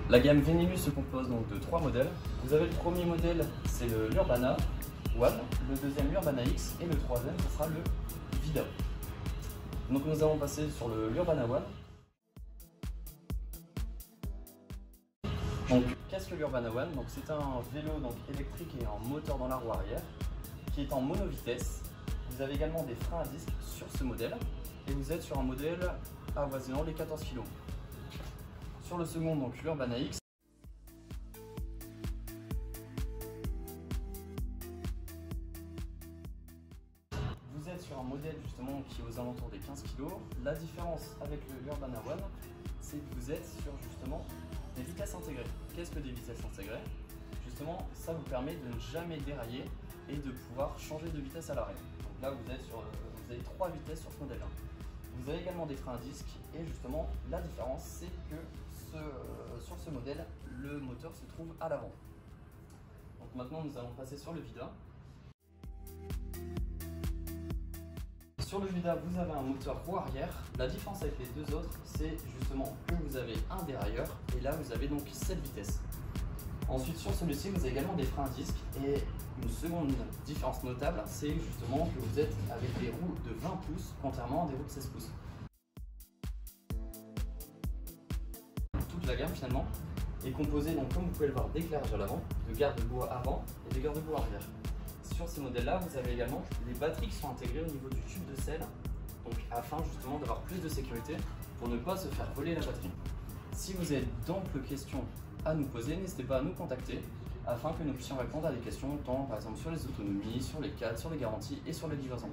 La gamme Venilus se compose donc de 3 modèles. Vous avez le premier modèle, c'est l'Urbana One, le deuxième l'Urbana X et le troisième, ce sera le Vida. Donc nous allons passer sur l'Urbana One. Donc qu'est-ce que l'Urbana One? C'est un vélo électrique et en moteur dans la roue arrière qui est en monovitesse. Vous avez également des freins à disque sur ce modèle et vous êtes sur un modèle avoisinant les 14 kg. Sur le second, donc l'Urbana X, vous êtes sur un modèle justement qui est aux alentours des 15 kg. La différence avec l'Urbana One, c'est que vous êtes sur justement des vitesses intégrées. Qu'est-ce que des vitesses intégrées? Justement, ça vous permet de ne jamais dérailler et de pouvoir changer de vitesse à l'arrêt. Donc là, vous avez 3 vitesses sur ce modèle-là. Vous avez également des freins à disque et justement, la différence, c'est que sur ce modèle, le moteur se trouve à l'avant. Donc maintenant, nous allons passer sur le Vida. Sur le Vida, vous avez un moteur roue arrière. La différence avec les deux autres, c'est justement que vous avez un dérailleur et là, vous avez donc 7 vitesses. Ensuite, sur celui-ci, vous avez également des freins à disque et une seconde différence notable, c'est justement que vous êtes avec des roues de 20 pouces, contrairement à des roues de 16 pouces. Toute la gamme finalement est composée, donc, comme vous pouvez le voir, d'éclairage à l'avant, de garde-boue avant et de garde-boue arrière. Sur ces modèles-là, vous avez également les batteries qui sont intégrées au niveau du tube de selle, donc afin justement d'avoir plus de sécurité pour ne pas se faire voler la batterie. Si vous avez d'amples questions à nous poser, n'hésitez pas à nous contacter afin que nous puissions répondre à des questions tant par exemple sur les autonomies, sur les cadres, sur les garanties et sur les livraisons.